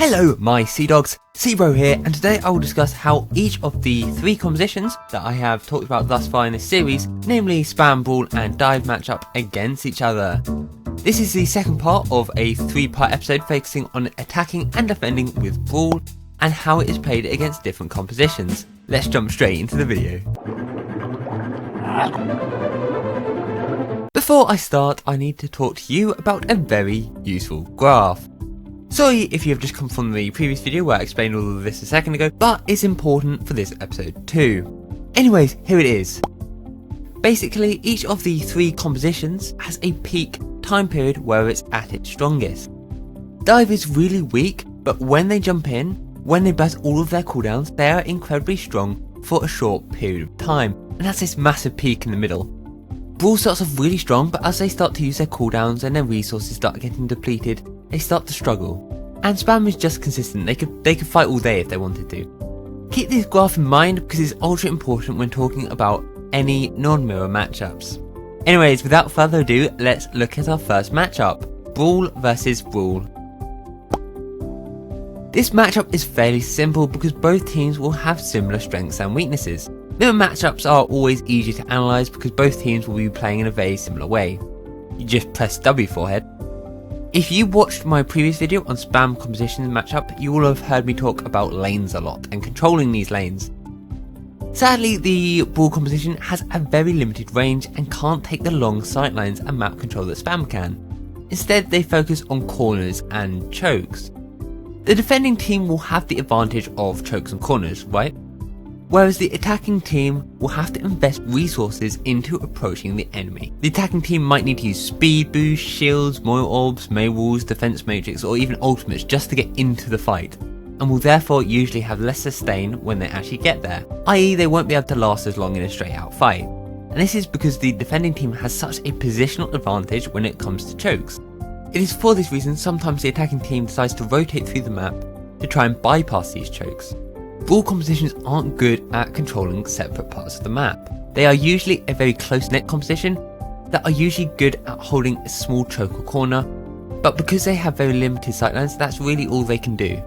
Hello my Sea Dogs, Seabro here, and today I will discuss how each of the 3 compositions that I have talked about thus far in this series, namely Spam, Brawl and Dive, match up against each other. This is the second part of a 3-part episode focusing on attacking and defending with Brawl and how it is played against different compositions. Let's jump straight into the video. Before I start, I need to talk to you about a very useful graph. Sorry if you have just come from the previous video where I explained all of this a second ago, but it's important for this episode too. Anyways, here it is. Basically, each of the 3 compositions has a peak time period where it's at its strongest. Dive is really weak, but when they jump in, when they burst all of their cooldowns, they are incredibly strong for a short period of time, and that's this massive peak in the middle. Brawl starts off really strong, but as they start to use their cooldowns and their resources start getting depleted, they start to struggle. And Spam is just consistent, they could fight all day if they wanted to. Keep this graph in mind because it's ultra important when talking about any non-mirror matchups. Anyways, without further ado, let's look at our first matchup, Brawl versus Brawl. This matchup is fairly simple because both teams will have similar strengths and weaknesses. Mirror matchups are always easier to analyse because both teams will be playing in a very similar way. You just press W forehead. If you watched my previous video on Spam compositions matchup, you will have heard me talk about lanes a lot and controlling these lanes. Sadly, the Brawl composition has a very limited range and can't take the long sightlines and map control that Spam can. Instead, they focus on corners and chokes. The defending team will have the advantage of chokes and corners, right? Whereas the attacking team will have to invest resources into approaching the enemy. The attacking team might need to use speed boost, shields, moil orbs, May walls, defense matrix or even ultimates just to get into the fight, and will therefore usually have less sustain when they actually get there, i.e. they won't be able to last as long in a straight out fight. And this is because the defending team has such a positional advantage when it comes to chokes. It is for this reason sometimes the attacking team decides to rotate through the map to try and bypass these chokes. Brawl compositions aren't good at controlling separate parts of the map. They are usually a very close-knit composition that are usually good at holding a small choke or corner, but because they have very limited sightlines, that's really all they can do.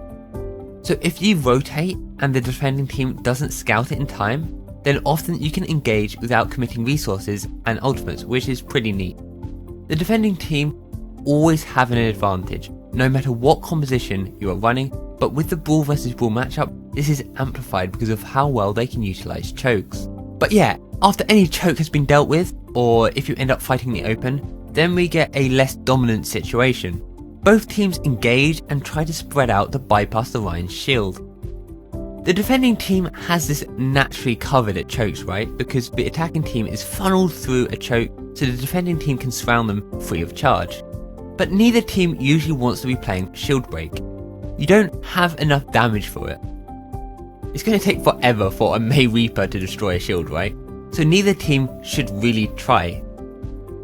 So if you rotate and the defending team doesn't scout it in time, then often you can engage without committing resources and ultimates, which is pretty neat. The defending team always have an advantage, no matter what composition you are running, but with the Brawl versus Brawl matchup, this is amplified because of how well they can utilise chokes. But yeah, after any choke has been dealt with, or if you end up fighting the open, then we get a less dominant situation. Both teams engage and try to spread out to bypass the Ryan's shield. The defending team has this naturally covered at chokes, right? Because the attacking team is funneled through a choke so the defending team can surround them free of charge. But neither team usually wants to be playing shield break. You don't have enough damage for it. It's going to take forever for a May Reaper to destroy a shield, right? So neither team should really try.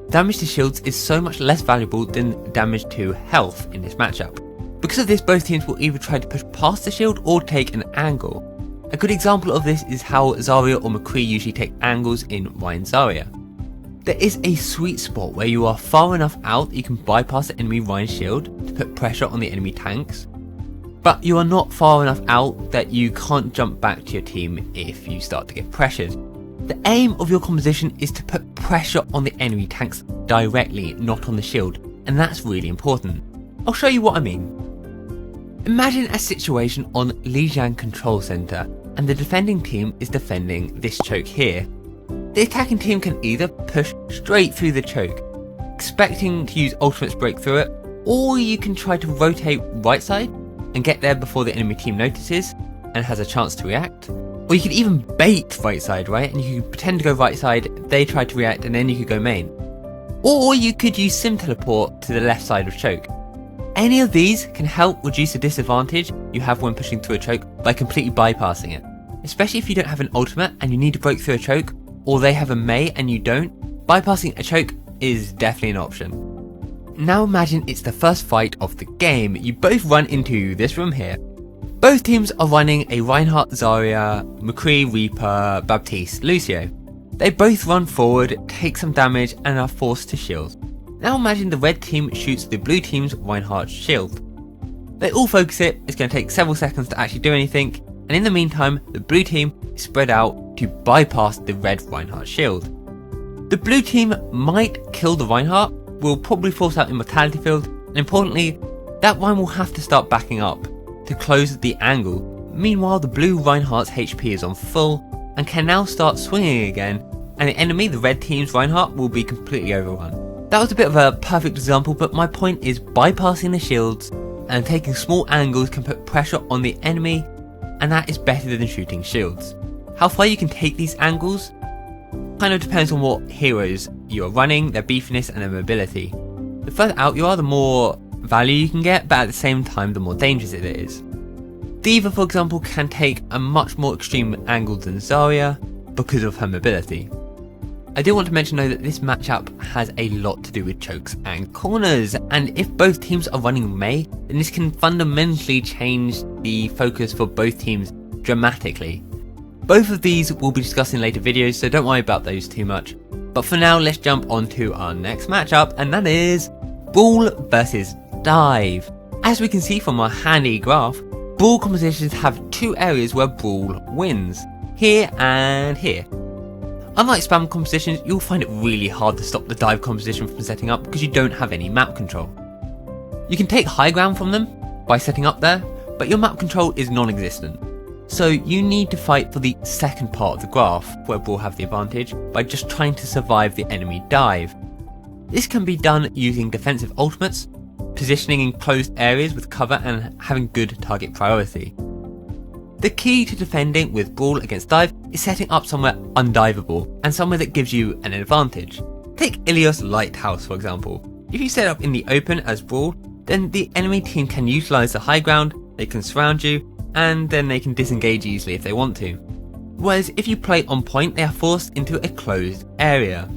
Damage to shields is so much less valuable than damage to health in this matchup. Because of this, both teams will either try to push past the shield or take an angle. A good example of this is how Zarya or McCree usually take angles in Ryan Zarya. There is a sweet spot where you are far enough out that you can bypass the enemy Ryan shield to put pressure on the enemy tanks, but you are not far enough out that you can't jump back to your team if you start to get pressured. The aim of your composition is to put pressure on the enemy tanks directly, not on the shield, and that's really important. I'll show you what I mean. Imagine a situation on Lijiang Control Center and the defending team is defending this choke here. The attacking team can either push straight through the choke, expecting to use ultimates break through it, or you can try to rotate right side and get there before the enemy team notices and has a chance to react. Or you could even bait right side, right? And you could pretend to go right side, they try to react, and then you could go main. Or you could use sim teleport to the left side of choke. Any of these can help reduce the disadvantage you have when pushing through a choke by completely bypassing it. Especially if you don't have an ultimate and you need to break through a choke, or they have a May and you don't, bypassing a choke is definitely an option. Now imagine it's the first fight of the game. You both run into this room here. Both teams are running a Reinhardt, Zarya, McCree, Reaper, Baptiste, Lucio. They both run forward, take some damage and are forced to shield. Now imagine the red team shoots the blue team's Reinhardt shield. They all focus it, it's going to take several seconds to actually do anything, and in the meantime, the blue team is spread out to bypass the red Reinhardt shield. The blue team might kill the Reinhardt, will probably force out Immortality Field, and importantly, that Rein will have to start backing up to close the angle. Meanwhile, the blue Reinhardt's HP is on full and can now start swinging again, and the enemy, the red team's Reinhardt, will be completely overrun. That was a bit of a perfect example, but my point is bypassing the shields and taking small angles can put pressure on the enemy, and that is better than shooting shields. How far you can take these angles kind of depends on what heroes you are running, their beefiness and their mobility. The further out you are, the more value you can get, but at the same time the more dangerous it is. D.Va, for example, can take a much more extreme angle than Zarya because of her mobility. I do want to mention though that this matchup has a lot to do with chokes and corners, and if both teams are running Mei, then this can fundamentally change the focus for both teams dramatically. Both of these we'll be discussing in later videos, so don't worry about those too much. But for now, let's jump on to our next matchup, and that is Brawl versus Dive. As we can see from our handy graph, Brawl competitions have two areas where Brawl wins, here and here. Unlike spam competitions, you'll find it really hard to stop the dive competition from setting up because you don't have any map control. You can take high ground from them by setting up there, but your map control is non-existent. So you need to fight for the second part of the graph, where Brawl have the advantage, by just trying to survive the enemy dive. This can be done using defensive ultimates, positioning in closed areas with cover and having good target priority. The key to defending with Brawl against Dive is setting up somewhere undivable and somewhere that gives you an advantage. Take Ilios Lighthouse for example. If you set up in the open as Brawl, then the enemy team can utilise the high ground, they can surround you, and then they can disengage easily if they want to. Whereas if you play on point, they are forced into a closed area.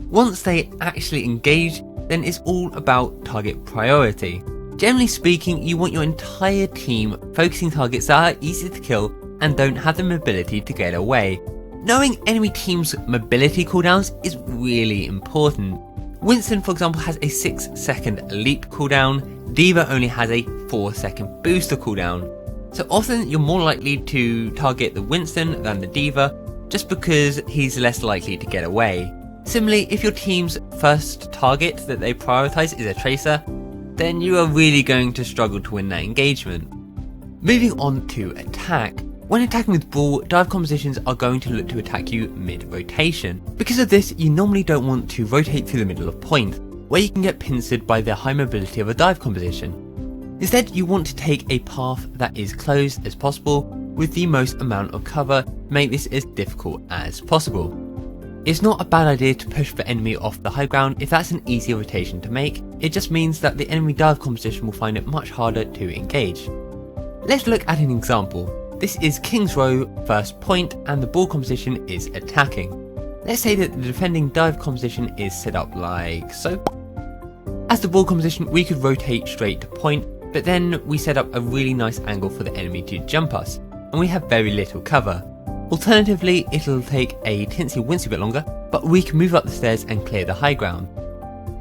Once they actually engage, then it's all about target priority. Generally speaking, you want your entire team focusing targets that are easy to kill and don't have the mobility to get away. Knowing enemy teams' mobility cooldowns is really important. Winston, for example, has a 6-second leap cooldown, D.Va only has a 4-second booster cooldown. So often you're more likely to target the Winston than the D.Va, just because he's less likely to get away. Similarly, if your team's first target that they prioritise is a Tracer, then you are really going to struggle to win that engagement. Moving on to attack. When attacking with Brawl, dive compositions are going to look to attack you mid-rotation. Because of this, you normally don't want to rotate through the middle of point, where you can get pincered by the high mobility of a dive composition. Instead, you want to take a path that is closed as possible, with the most amount of cover to make this as difficult as possible. It's not a bad idea to push the enemy off the high ground if that's an easier rotation to make, it just means that the enemy dive composition will find it much harder to engage. Let's look at an example. This is King's Row first point and the Brawl composition is attacking. Let's say that the defending dive composition is set up like so. As the Brawl composition, we could rotate straight to point, but then we set up a really nice angle for the enemy to jump us, and we have very little cover. Alternatively, it'll take a tinsy wincy bit longer, but we can move up the stairs and clear the high ground.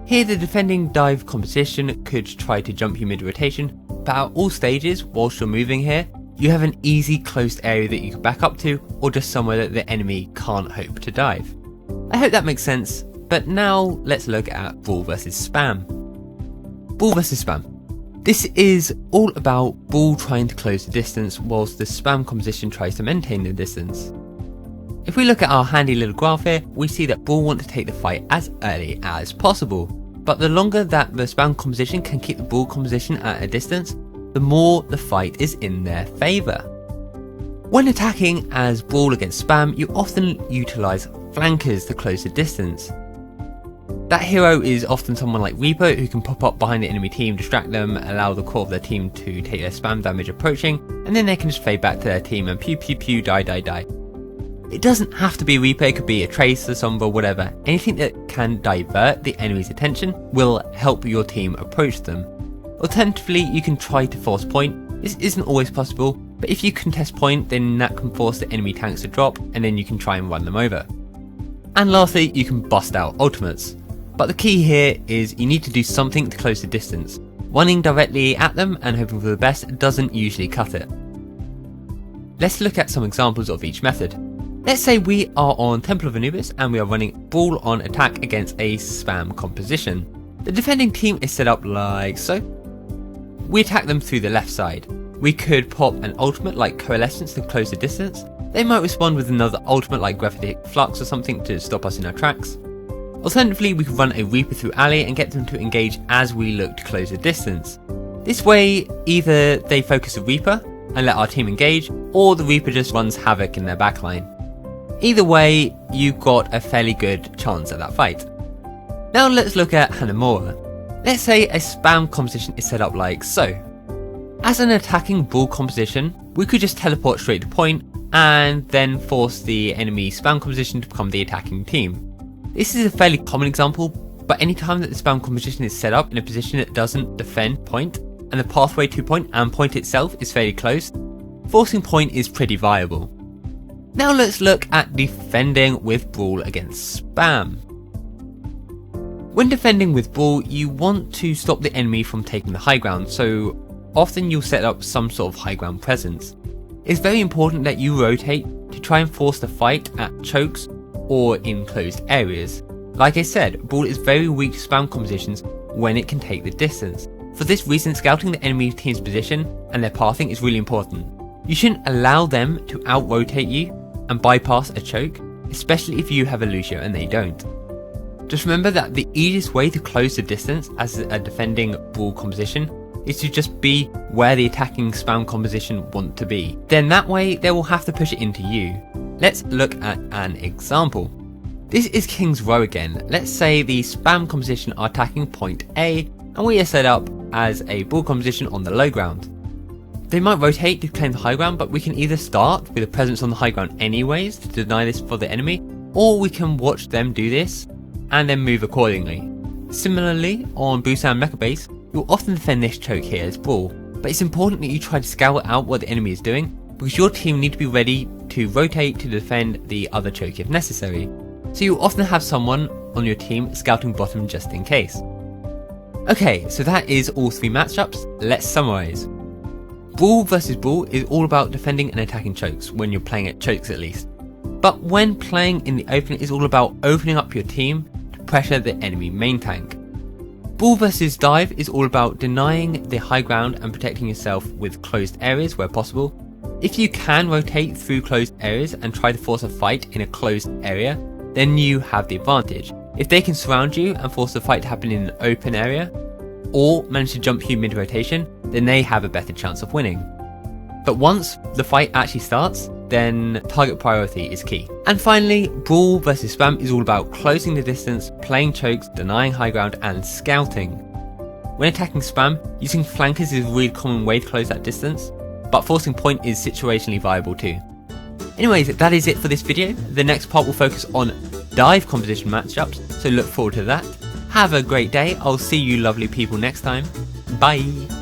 Here the defending dive composition could try to jump you mid-rotation, but at all stages, whilst you're moving here, you have an easy closed area that you can back up to, or just somewhere that the enemy can't hope to dive. I hope that makes sense, but now let's look at Brawl versus Spam. Brawl versus Spam. This is all about Brawl trying to close the distance whilst the spam composition tries to maintain the distance. If we look at our handy little graph here, we see that Brawl want to take the fight as early as possible, but the longer that the spam composition can keep the Brawl composition at a distance, the more the fight is in their favour. When attacking as Brawl against spam, you often utilise flankers to close the distance. That hero is often someone like Reaper who can pop up behind the enemy team, distract them, allow the core of their team to take their spam damage approaching, and then they can just fade back to their team and pew pew pew die die die. It doesn't have to be Reaper, it could be a Tracer, Sombra, whatever. Anything that can divert the enemy's attention will help your team approach them. Alternatively, you can try to force point. This isn't always possible, but if you contest point, then that can force the enemy tanks to drop, and then you can try and run them over. And lastly, you can bust out ultimates. But the key here is you need to do something to close the distance. Running directly at them and hoping for the best doesn't usually cut it. Let's look at some examples of each method. Let's say we are on Temple of Anubis and we are running Brawl on attack against a spam composition. The defending team is set up like so. We attack them through the left side. We could pop an ultimate like Coalescence to close the distance. They might respond with another ultimate like Gravitic Flux or something to stop us in our tracks. Alternatively, we could run a Reaper through alley and get them to engage as we look to close the distance. This way, either they focus the Reaper and let our team engage, or the Reaper just runs havoc in their backline. Either way, you've got a fairly good chance at that fight. Now let's look at Hanamura. Let's say a spam composition is set up like so. As an attacking Brawl composition, we could just teleport straight to point and then force the enemy spam composition to become the attacking team. This is a fairly common example, but anytime that the spam composition is set up in a position that doesn't defend point, and the pathway to point and point itself is fairly close, forcing point is pretty viable. Now let's look at defending with Brawl against spam. When defending with Brawl, you want to stop the enemy from taking the high ground, so often you'll set up some sort of high ground presence. It's very important that you rotate to try and force the fight at chokes or in closed areas. Like I said, Brawl is very weak to spam compositions when it can take the distance. For this reason, scouting the enemy team's position and their pathing is really important. You shouldn't allow them to out-rotate you and bypass a choke, especially if you have a Lucio and they don't. Just remember that the easiest way to close the distance as a defending Brawl composition is to just be where the attacking spam composition want to be. Then that way they will have to push it into you. Let's look at an example. This is King's Row again. Let's say the spam composition are attacking point A and we are set up as a Brawl composition on the low ground. They might rotate to claim the high ground, but we can either start with a presence on the high ground anyways to deny this for the enemy, or we can watch them do this and then move accordingly. Similarly, on Busan Mecha Base, you'll often defend this choke here as Brawl, but it's important that you try to scout out what the enemy is doing, because your team need to be ready to rotate to defend the other choke if necessary. So you'll often have someone on your team scouting bottom just in case. Okay, so that is all three matchups. Let's summarise. Brawl versus Brawl is all about defending and attacking chokes, when you're playing at chokes at least. But when playing in the open, it's all about opening up your team to pressure the enemy main tank. Brawl versus Dive is all about denying the high ground and protecting yourself with closed areas where possible. If you can rotate through closed areas and try to force a fight in a closed area, then you have the advantage. If they can surround you and force the fight to happen in an open area, or manage to jump you mid-rotation, then they have a better chance of winning. But once the fight actually starts, then target priority is key. And finally, Brawl versus Spam is all about closing the distance, playing chokes, denying high ground, and scouting. When attacking Spam, using flankers is a really common way to close that distance, but forcing point is situationally viable too. Anyways, that is it for this video. The next part will focus on dive composition matchups, so look forward to that. Have a great day. I'll see you lovely people next time. Bye!